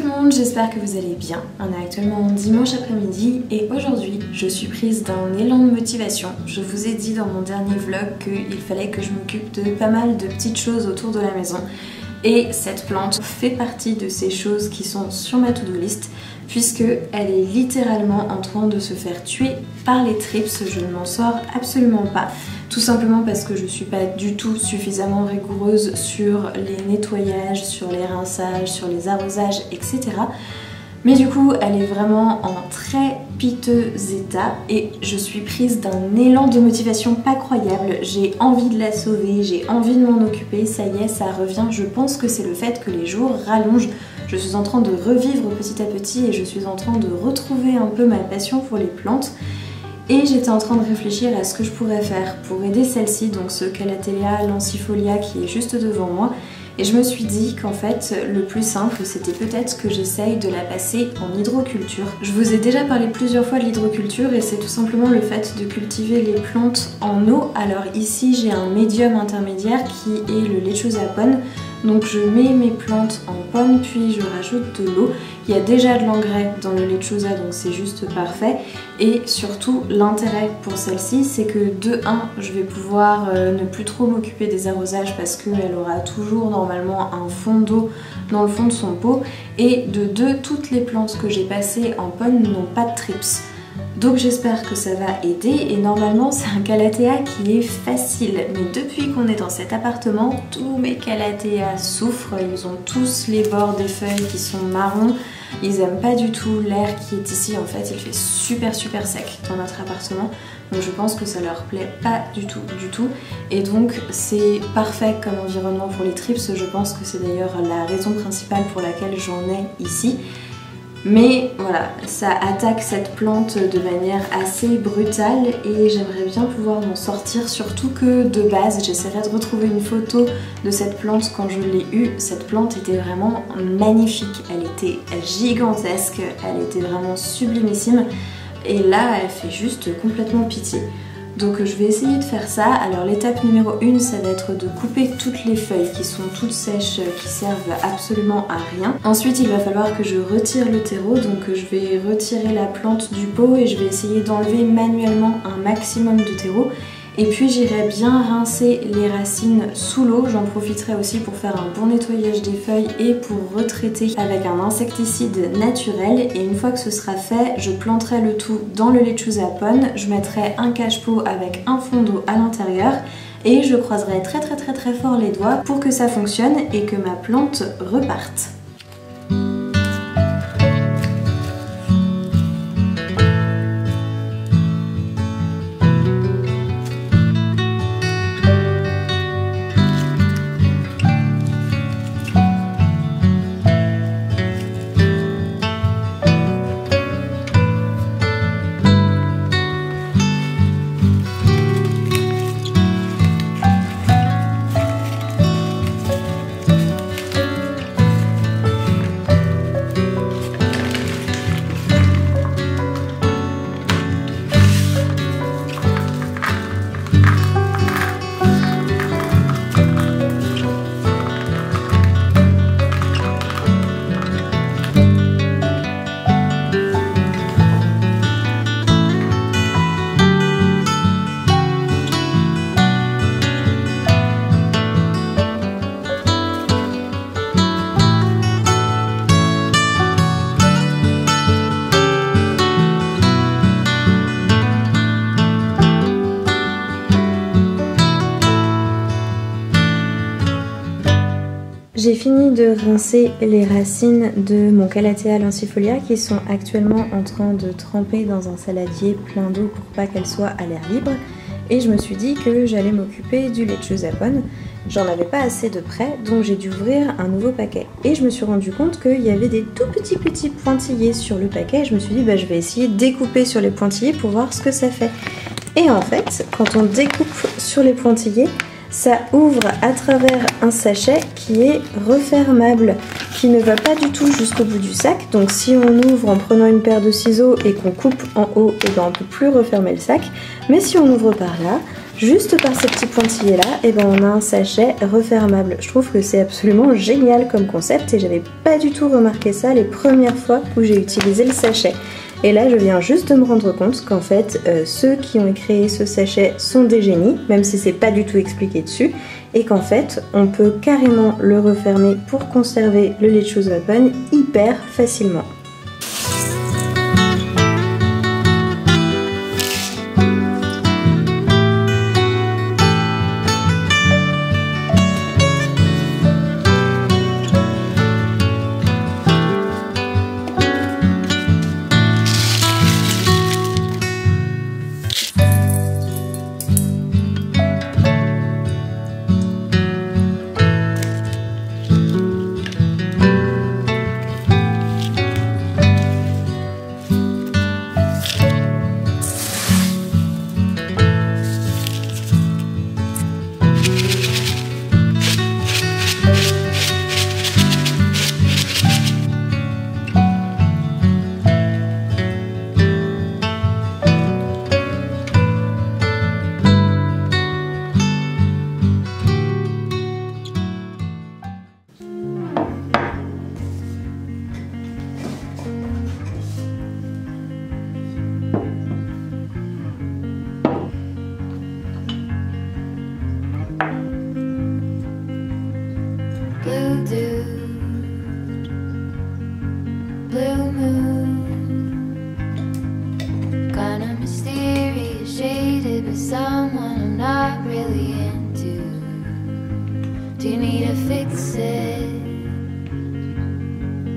le monde, j'espère que vous allez bien. On est actuellement dimanche après-midi et aujourd'hui je suis prise d'un élan de motivation. Je vous ai dit dans mon dernier vlog qu'il fallait que je m'occupe de pas mal de petites choses autour de la maison. Et cette plante fait partie de ces choses qui sont sur ma to-do list puisque elle est littéralement en train de se faire tuer par les trips. Je ne m'en sors absolument pas. Tout simplement parce que je suis pas du tout suffisamment rigoureuse sur les nettoyages, sur les rinçages, sur les arrosages, etc. Mais du coup, elle est vraiment en très piteux état et je suis prise d'un élan de motivation pas croyable. J'ai envie de la sauver, j'ai envie de m'en occuper, ça y est, ça revient. Je pense que c'est le fait que les jours rallongent. Je suis en train de revivre petit à petit et je suis en train de retrouver un peu ma passion pour les plantes. Et j'étais en train de réfléchir à ce que je pourrais faire pour aider celle-ci, donc ce Calathea lancifolia qui est juste devant moi. Et je me suis dit qu'en fait, le plus simple, c'était peut-être que j'essaye de la passer en hydroculture. Je vous ai déjà parlé plusieurs fois de l'hydroculture et c'est tout simplement le fait de cultiver les plantes en eau. Alors ici, j'ai un médium intermédiaire qui est le lechuza pon. Donc je mets mes plantes en pomme puis je rajoute de l'eau. Il y a déjà de l'engrais dans le lechuza donc c'est juste parfait. Et surtout l'intérêt pour celle-ci c'est que de 1 je vais pouvoir ne plus trop m'occuper des arrosages parce qu'elle aura toujours normalement un fond d'eau dans le fond de son pot. Et de 2, toutes les plantes que j'ai passées en pomme n'ont pas de trips. Donc j'espère que ça va aider et normalement c'est un Calathea qui est facile. Mais depuis qu'on est dans cet appartement, tous mes Calathea souffrent. Ils ont tous les bords des feuilles qui sont marrons. Ils aiment pas du tout l'air qui est ici. En fait, il fait super sec dans notre appartement. Donc je pense que ça leur plaît pas du tout. Et donc c'est parfait comme environnement pour les trips. Je pense que c'est d'ailleurs la raison principale pour laquelle j'en ai ici. Mais voilà, ça attaque cette plante de manière assez brutale et j'aimerais bien pouvoir m'en sortir, surtout que de base, j'essaierai de retrouver une photo de cette plante quand je l'ai eue. Cette plante était vraiment magnifique, elle était gigantesque, elle était vraiment sublimissime et là, elle fait juste complètement pitié. Donc je vais essayer de faire ça. Alors l'étape numéro 1, ça va être de couper toutes les feuilles qui sont toutes sèches, qui servent absolument à rien. Ensuite il va falloir que je retire le terreau, donc je vais retirer la plante du pot et je vais essayer d'enlever manuellement un maximum de terreau. Et puis j'irai bien rincer les racines sous l'eau, j'en profiterai aussi pour faire un bon nettoyage des feuilles et pour retraiter avec un insecticide naturel. Et une fois que ce sera fait, je planterai le tout dans le lechuza pon, je mettrai un cache-pot avec un fond d'eau à l'intérieur et je croiserai très fort les doigts pour que ça fonctionne et que ma plante reparte. J'ai fini de rincer les racines de mon Calathea lancifolia qui sont actuellement en train de tremper dans un saladier plein d'eau pour pas qu'elles soient à l'air libre. Et je me suis dit que j'allais m'occuper du lechuza pon. J'en avais pas assez de près, donc j'ai dû ouvrir un nouveau paquet. Et je me suis rendu compte qu'il y avait des tout petits pointillés sur le paquet. Je me suis dit bah je vais essayer de découper sur les pointillés pour voir ce que ça fait. Et en fait, quand on découpe sur les pointillés, ça ouvre à travers un sachet qui est refermable, qui ne va pas du tout jusqu'au bout du sac. Donc si on ouvre en prenant une paire de ciseaux et qu'on coupe en haut, et ben on ne peut plus refermer le sac. Mais si on ouvre par là, Juste par ces petits pointillés là, et ben on a un sachet refermable. Je trouve que c'est absolument génial comme concept et j'avais pas du tout remarqué ça les premières fois où j'ai utilisé le sachet. Et là je viens juste de me rendre compte qu'en fait ceux qui ont créé ce sachet sont des génies, même si c'est pas du tout expliqué dessus, et qu'en fait on peut carrément le refermer pour conserver le lait de Choose Weapon hyper facilement.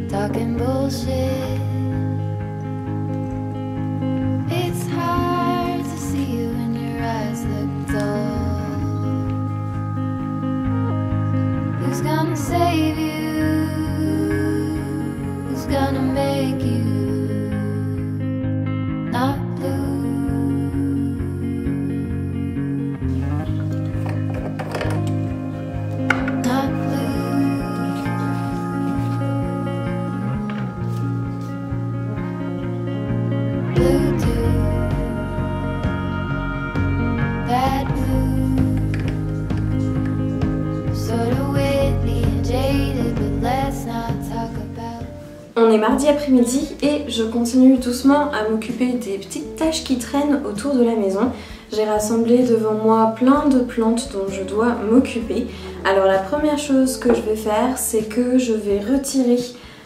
Talking bullshit. It's hard to see you when your eyes look dull. Who's gonna save you? Who's gonna make you not blue? Not blue. Blue too. That blue. Sort of whippy and jaded, but let's not talk about. On est mardi après-midi et je continue doucement à m'occuper des petites tâches qui traînent autour de la maison. J'ai rassemblé devant moi plein de plantes dont je dois m'occuper. Alors la première chose que je vais faire, c'est que je vais retirer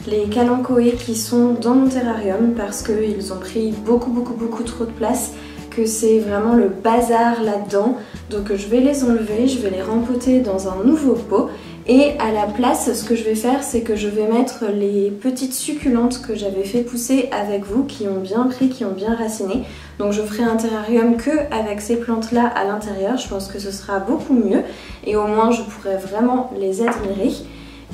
les kalanchoés qui sont dans mon terrarium parce qu'ils ont pris beaucoup trop de place, que c'est vraiment le bazar là-dedans. Donc je vais les enlever, je vais les rempoter dans un nouveau pot. Et à la place, ce que je vais faire, c'est que je vais mettre les petites succulentes que j'avais fait pousser avec vous, qui ont bien pris, qui ont bien raciné. Donc je ferai un terrarium que avec ces plantes-là à l'intérieur. Je pense que ce sera beaucoup mieux et au moins je pourrai vraiment les admirer.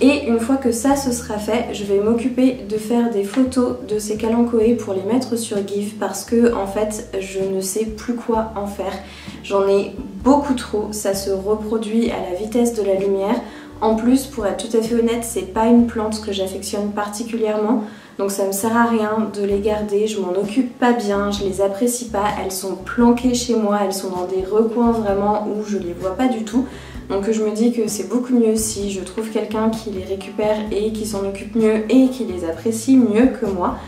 Et une fois que ça se sera fait, je vais m'occuper de faire des photos de ces kalanchoés pour les mettre sur Give parce que en fait je ne sais plus quoi en faire. J'en ai beaucoup trop, ça se reproduit à la vitesse de la lumière. En plus, pour être tout à fait honnête, c'est pas une plante que j'affectionne particulièrement, donc ça me sert à rien de les garder, je m'en occupe pas bien, je les apprécie pas, elles sont planquées chez moi, elles sont dans des recoins vraiment où je les vois pas du tout. Donc je me dis que c'est beaucoup mieux si je trouve quelqu'un qui les récupère et qui s'en occupe mieux et qui les apprécie mieux que moi.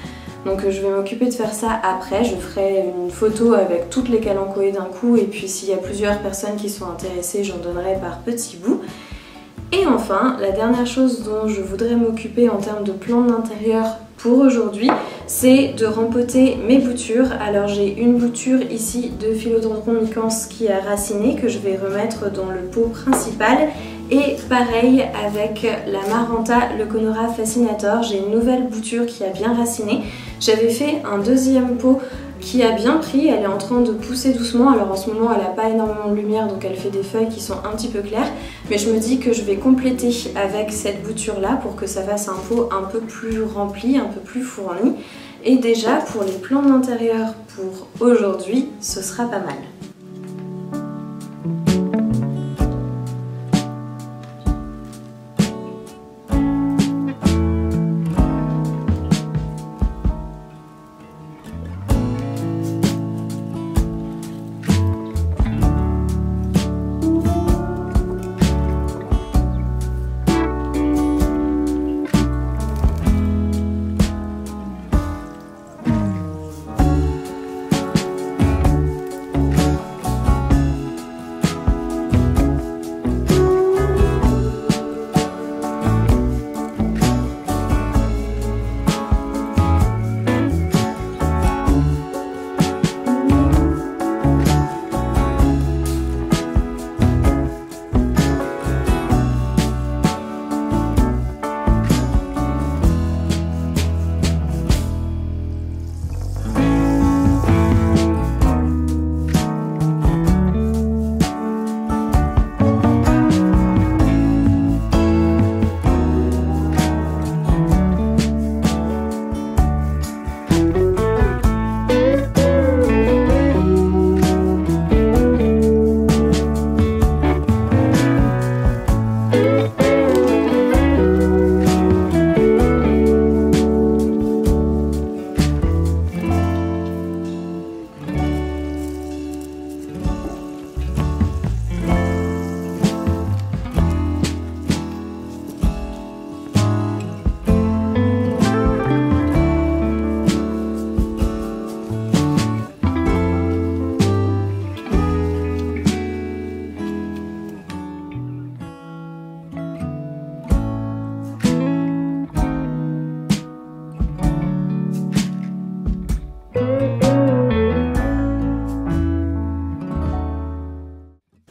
Donc je vais m'occuper de faire ça après, je ferai une photo avec toutes les kalanchoés d'un coup et puis s'il y a plusieurs personnes qui sont intéressées, j'en donnerai par petits bouts. Et enfin, la dernière chose dont je voudrais m'occuper en termes de plantes d'intérieur pour aujourd'hui, c'est de rempoter mes boutures. Alors j'ai une bouture ici de Philodendron micans qui a raciné que je vais remettre dans le pot principal. Et pareil avec la Maranta Leuconora fascinator, j'ai une nouvelle bouture qui a bien raciné. J'avais fait un deuxième pot qui a bien pris, elle est en train de pousser doucement, alors en ce moment elle n'a pas énormément de lumière donc elle fait des feuilles qui sont un petit peu claires, mais je me dis que je vais compléter avec cette bouture là pour que ça fasse un pot un peu plus rempli, un peu plus fourni. Et déjà pour les plantes d'intérieur pour aujourd'hui, ce sera pas mal.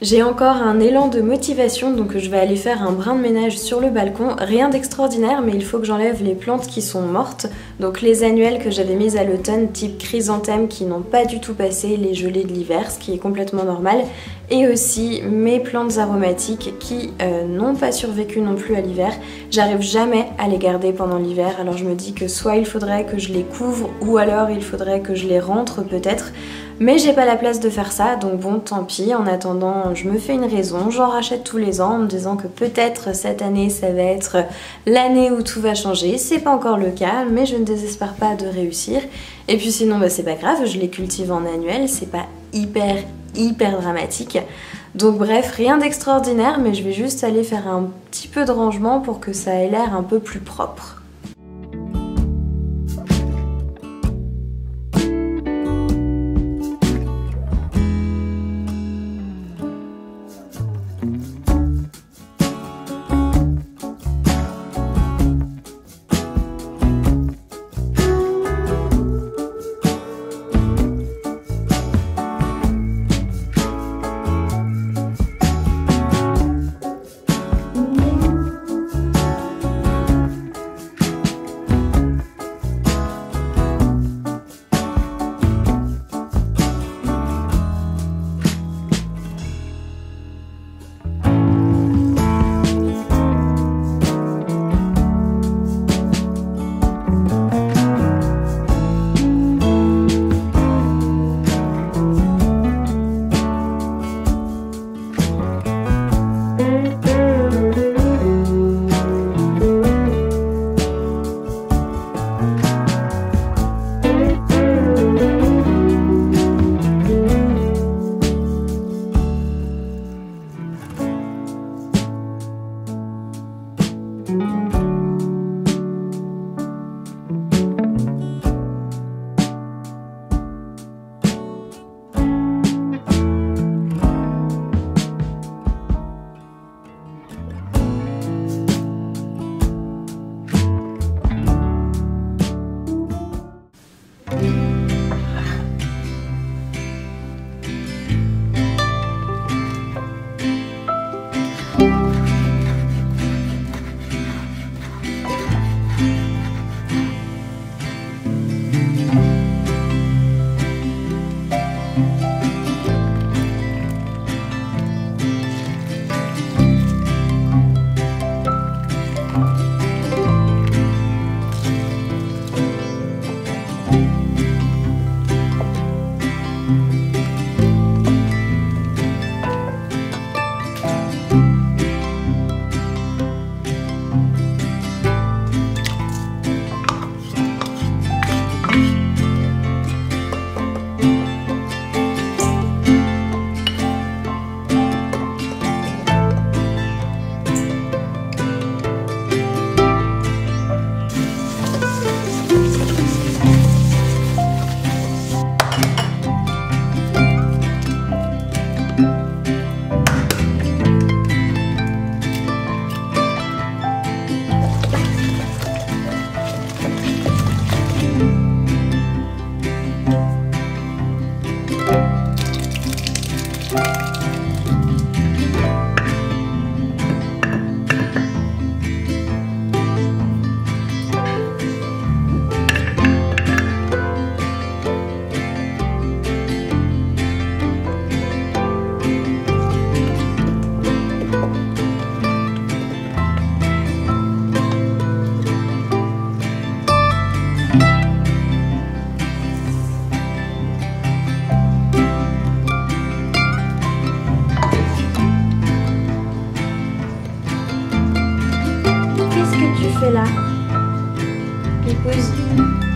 J'ai encore un élan de motivation, donc je vais aller faire un brin de ménage sur le balcon. Rien d'extraordinaire, mais il faut que j'enlève les plantes qui sont mortes. Donc les annuelles que j'avais mises à l'automne, type chrysanthème, qui n'ont pas du tout passé les gelées de l'hiver, ce qui est complètement normal. Et aussi mes plantes aromatiques qui n'ont pas survécu non plus à l'hiver. J'arrive jamais à les garder pendant l'hiver, alors je me dis que soit il faudrait que je les couvre, ou alors il faudrait que je les rentre peut-être. Mais j'ai pas la place de faire ça, donc bon, tant pis. En attendant, je me fais une raison, j'en rachète tous les ans en me disant que peut-être cette année ça va être l'année où tout va changer. C'est pas encore le cas, mais je ne désespère pas de réussir. Et puis sinon, bah, c'est pas grave, je les cultive en annuel, c'est pas hyper dramatique. Donc bref, rien d'extraordinaire, mais je vais juste aller faire un petit peu de rangement pour que ça ait l'air un peu plus propre. Là, épouse.